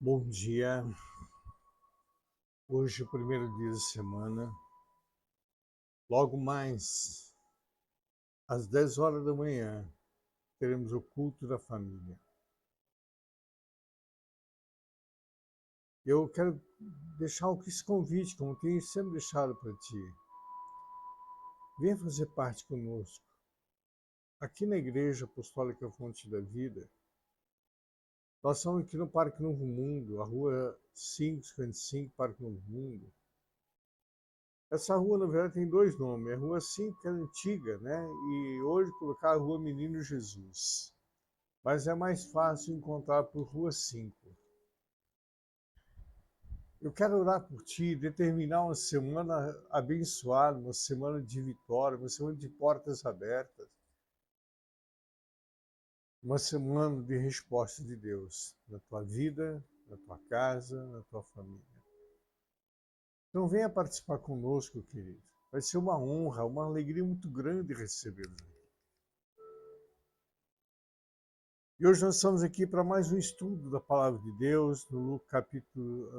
Bom dia. Hoje é o primeiro dia da semana. Logo mais, às 10 horas da manhã, teremos o culto da família. Eu quero deixar esse convite, como tenho sempre deixado para ti. Venha fazer parte conosco. Aqui na Igreja Apostólica Fonte da Vida, nós estamos aqui no Parque Novo Mundo, a rua 555, Parque Novo Mundo. Essa rua, na verdade, tem dois nomes. A Rua 5, que é antiga, né? E hoje colocar a Rua Menino Jesus. Mas é mais fácil encontrar por Rua 5. Eu quero orar por ti, determinar uma semana abençoada, uma semana de vitória, uma semana de portas abertas, uma semana de resposta de Deus na tua vida, na tua casa, na tua família. Então venha participar conosco, querido. Vai ser uma honra, uma alegria muito grande recebê-lo. E hoje nós estamos aqui para mais um estudo da Palavra de Deus, no capítulo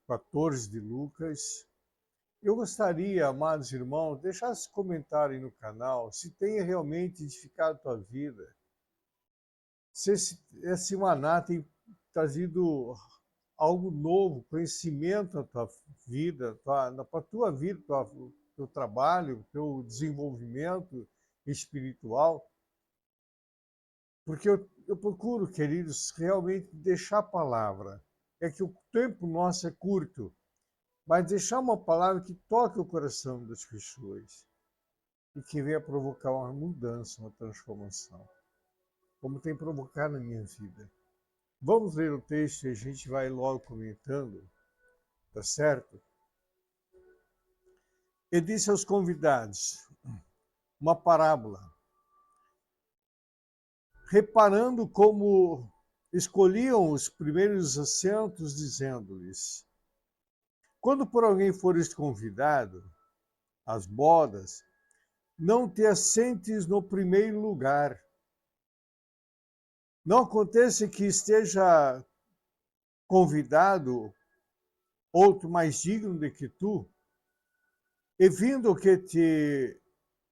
14 de Lucas. Eu gostaria, amados irmãos, deixar esse comentário aí no canal, se tenha realmente edificado a tua vida, se esse maná tem trazido algo novo, conhecimento na tua vida, para a tua vida, para o teu trabalho, teu desenvolvimento espiritual. Porque eu procuro, queridos, realmente deixar a palavra. É que o tempo nosso é curto, mas deixar uma palavra que toque o coração das pessoas e que venha provocar uma mudança, uma transformação, como tem provocado na minha vida. Vamos ler o texto e a gente vai logo comentando, tá certo? E disse aos convidados uma parábola, reparando como escolhiam os primeiros assentos, dizendo-lhes: quando por alguém fores convidado às bodas, não te assentes no primeiro lugar. Não aconteça que esteja convidado outro mais digno do que tu, e vindo o que te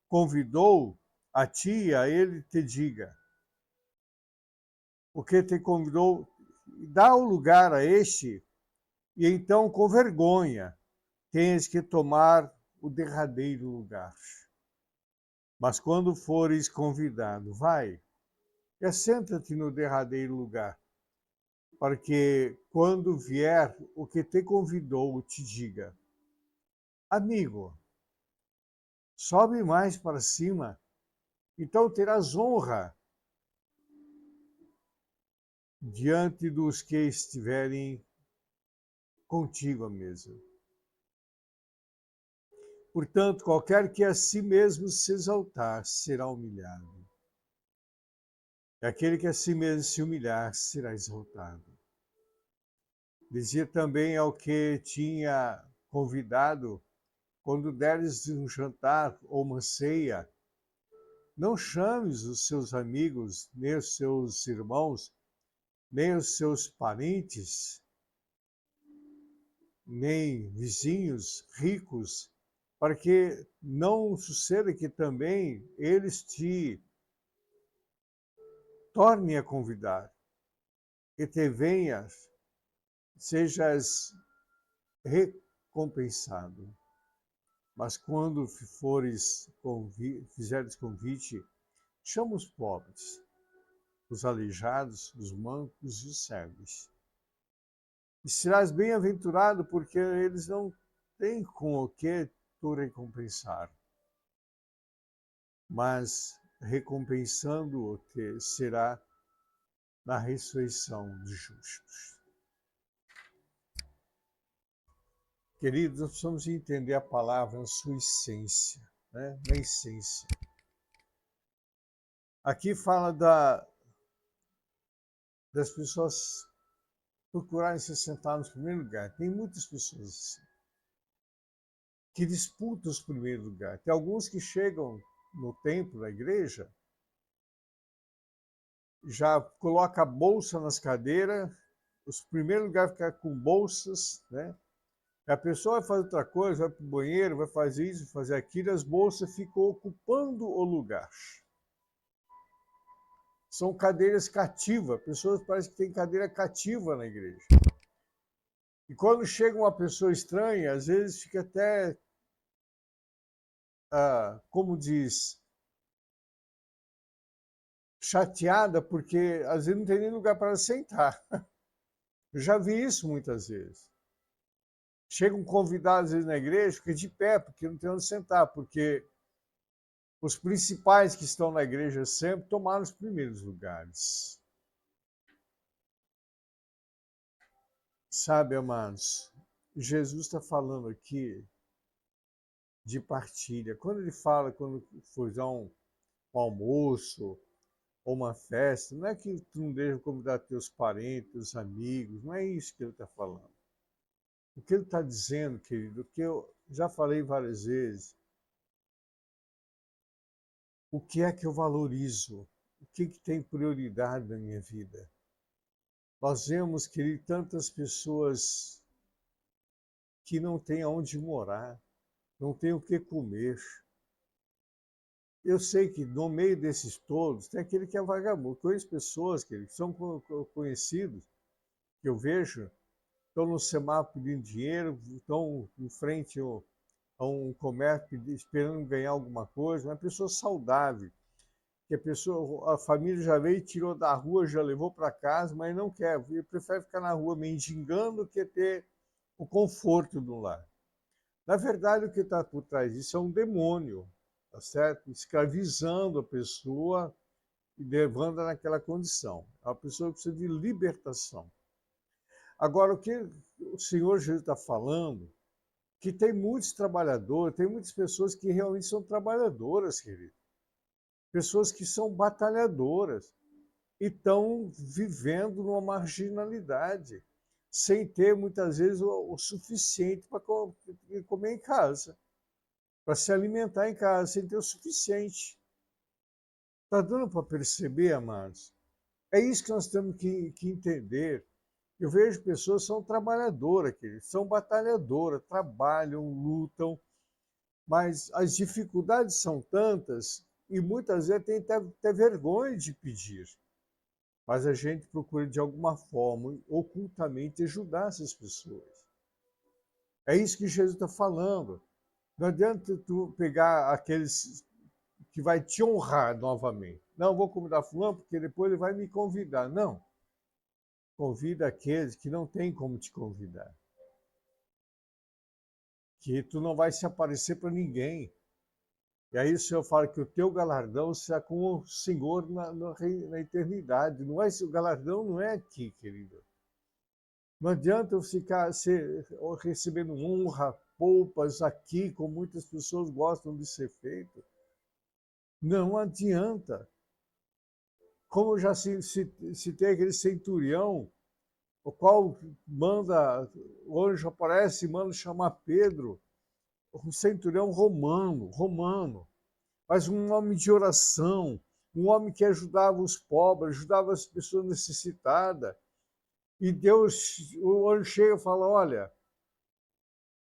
convidou a ti, a ele te diga: o que te convidou, dá o lugar a este, e então com vergonha tens que tomar o derradeiro lugar. Mas quando fores convidado, vai e assenta-te no derradeiro lugar, para que, quando vier o que te convidou, te diga: amigo, sobe mais para cima, então terás honra diante dos que estiverem contigo à mesa. Portanto, qualquer que a si mesmo se exaltar, será humilhado. E aquele que a si mesmo se humilhar, será exaltado. Dizia também ao que tinha convidado: quando deres um jantar ou uma ceia, não chames os seus amigos, nem os seus irmãos, nem os seus parentes, nem vizinhos ricos, para que não suceda que também eles te tornem a convidar e te venhas, sejas recompensado. Mas quando fizeres convite, chama os pobres, os aleijados, os mancos e os cegos. E serás bem-aventurado, porque eles não têm com o que tu recompensar. Mas recompensando-te será na ressurreição dos justos. Queridos, nós precisamos entender a palavra na sua essência, né? Na essência. Aqui fala das pessoas procurarem se sentar no primeiro lugar. Tem muitas pessoas assim, que disputam os primeiros lugares. Tem alguns que chegam no templo, na igreja, já coloca a bolsa nas cadeiras Os primeiros lugares ficar com bolsas, né? A pessoa vai fazer outra coisa, vai para o banheiro, vai fazer isso, vai fazer aquilo, as bolsas ficam ocupando o lugar. São cadeiras cativas, pessoas parecem que têm cadeira cativa na igreja. E quando chega uma pessoa estranha, às vezes fica até, como diz, chateada, porque às vezes não tem nem lugar para sentar. Eu já vi isso muitas vezes. Chega um convidado, às vezes, na igreja, fica de pé, porque não tem onde sentar, porque os principais que estão na igreja sempre tomaram os primeiros lugares. Sabe, amados, Jesus está falando aqui de partilha. Quando ele fala, quando for dar um almoço ou uma festa, não é que tu não deixa convidar teus parentes, teus amigos, não é isso que ele está falando. O que ele está dizendo, querido, que eu já falei várias vezes, o que é que eu valorizo? O que tem prioridade na minha vida? Nós vemos, querido, tantas pessoas que não têm aonde morar, não têm o que comer. Eu sei que no meio desses todos tem aquele que é vagabundo. Conheço pessoas que são conhecidos, que eu vejo, estão no semáforo pedindo dinheiro, estão em frente a um comércio esperando ganhar alguma coisa, uma pessoa saudável, que a família já veio, tirou da rua, já levou para casa, mas não quer, ele prefere ficar na rua mendigando que ter o conforto do lar. Na verdade, o que está por trás disso é um demônio, tá certo? Escravizando a pessoa e levando-a naquela condição. A pessoa precisa de libertação. Agora, o que o Senhor Jesus está falando, que tem muitos trabalhadores, tem muitas pessoas que realmente são trabalhadoras, querido. Pessoas que são batalhadoras e estão vivendo numa marginalidade, sem ter, muitas vezes, o suficiente para comer em casa, para se alimentar em casa, sem ter o suficiente. Está dando para perceber, amados? É isso que nós temos que entender. Eu vejo pessoas que são trabalhadoras, são batalhadoras, trabalham, lutam, mas as dificuldades são tantas e muitas vezes tem até vergonha de pedir. Mas a gente procura, de alguma forma, ocultamente, ajudar essas pessoas. É isso que Jesus está falando. Não adianta tu pegar aqueles que vai te honrar novamente. Não, vou convidar fulano porque depois ele vai me convidar. Não. Convida aqueles que não têm como te convidar. Que tu não vai se aparecer para ninguém. E aí o Senhor fala que o teu galardão será com o Senhor na eternidade. Não é, o galardão não é aqui, querido. Não adianta eu ficar recebendo honra, poupas aqui, como muitas pessoas gostam de ser feito. Não adianta. Como eu já citei aquele centurião, o qual manda, o anjo aparece e manda chamar Pedro, um centurião romano, mas um homem de oração, um homem que ajudava os pobres, ajudava as pessoas necessitadas. E Deus, o anjo chega e fala, olha,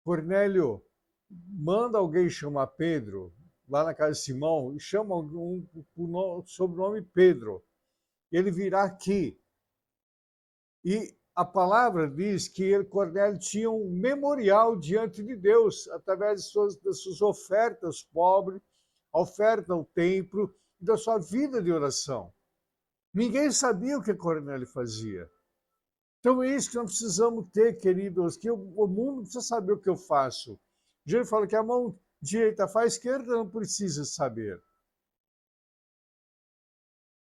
Cornélio, manda alguém chamar Pedro, lá na casa de Simão, e chama um sobrenome Pedro. Ele virá aqui. E a palavra diz que Cornélio tinha um memorial diante de Deus, através das suas ofertas pobres, a oferta ao templo e da sua vida de oração. Ninguém sabia o que Cornélio fazia. Então é isso que nós precisamos ter, queridos, que o mundo precisa saber o que eu faço. Jesus fala que a mão direita faz, a esquerda não precisa saber.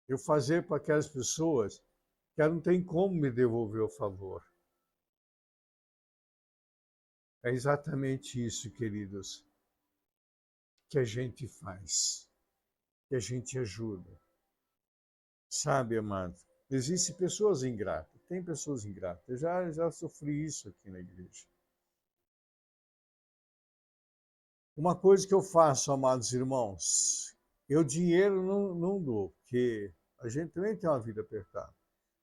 Eu fazer para aquelas pessoas que não tem como me devolver o favor. É exatamente isso, queridos, que a gente faz, que a gente ajuda. Sabe, amado, existem pessoas ingratas, tem pessoas ingratas. Eu já sofri isso aqui na igreja. Uma coisa que eu faço, amados irmãos, eu dinheiro não dou, porque a gente também tem uma vida apertada.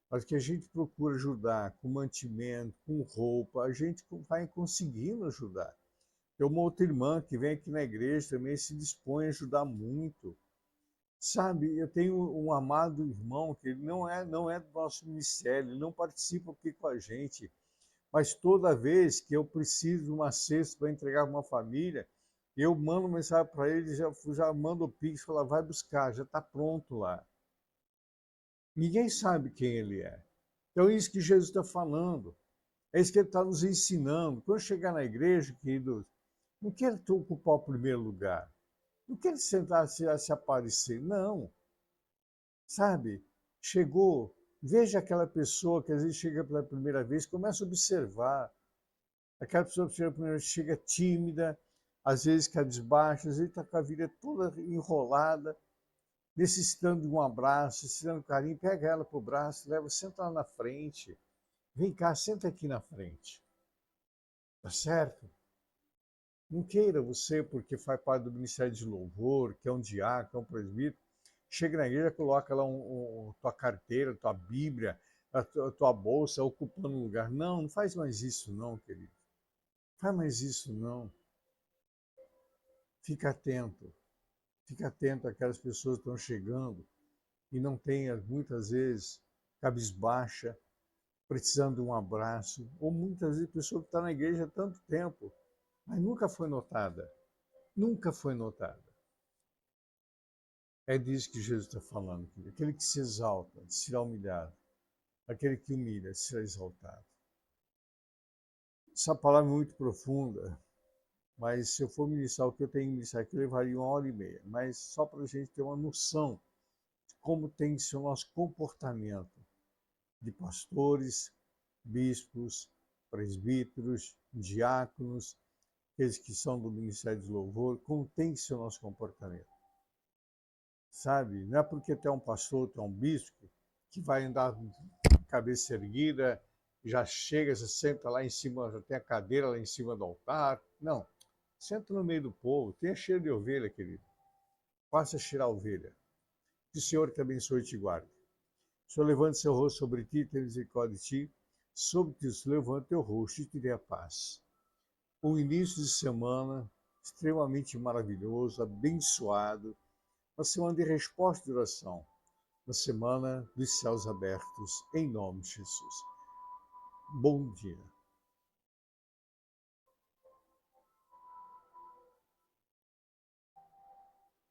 mas que a gente procura ajudar com mantimento, com roupa, a gente vai conseguindo ajudar. Tem uma outra irmã que vem aqui na igreja também se dispõe a ajudar muito. Sabe, eu tenho um amado irmão que ele não é do nosso ministério, ele não participa aqui com a gente, mas toda vez que eu preciso de uma cesta para entregar para uma família, eu mando mensagem para ele, já mando o Pix, fala, vai buscar, já está pronto lá. Ninguém sabe quem ele é. Então é isso que Jesus está falando, é isso que ele está nos ensinando. Quando chegar na igreja, queridos, não quero ocupar o primeiro lugar, não quero sentar se aparecer, não. Sabe? Chegou, veja aquela pessoa que às vezes chega pela primeira vez, começa a observar. Aquela pessoa que chega pela primeira vez chega tímida, às vezes cabisbaixa, às vezes está com a vida toda enrolada, necessitando de um abraço, necessitando de um carinho. Pega ela para o braço, leva, senta lá na frente. Vem cá, senta aqui na frente. Tá certo? Não queira você, porque faz parte do Ministério de Louvor, que é um diácono, que é um presbítero, chega na igreja, coloca lá tua carteira, tua Bíblia, a tua bolsa ocupando um lugar. Não, não faz mais isso não, querido. Faz mais isso não. Fica atento. Fica atento àquelas pessoas que estão chegando e não tenha, muitas vezes, cabisbaixa, precisando de um abraço. Ou muitas vezes pessoa que está na igreja há tanto tempo, mas nunca foi notada. Nunca foi notada. É disso que Jesus está falando, querido. Aquele que se exalta será humilhado. Aquele que humilha será exaltado. Essa palavra é muito profunda, mas se eu for ministrar o que eu tenho que ministrar aqui, levaria 1 hora e meia. Mas só para a gente ter uma noção de como tem que ser o nosso comportamento de pastores, bispos, presbíteros, diáconos, aqueles que são do Ministério de Louvor, como tem que ser o nosso comportamento. Sabe? Não é porque tu é um pastor, tu é um bispo, que vai andar com a cabeça erguida, já chega, você senta lá em cima, já tem a cadeira lá em cima do altar. Não. Senta no meio do povo, tenha cheiro de ovelha, querido. Faça cheirar a ovelha. Que o Senhor te abençoe e te guarde. O Senhor levante seu rosto sobre ti, tenha misericórdia de ti. Sobre ti, o Senhor levante teu rosto e te dê a paz. Um início de semana extremamente maravilhoso, abençoado. Uma semana de resposta de oração. Uma semana dos céus abertos, em nome de Jesus. Bom dia.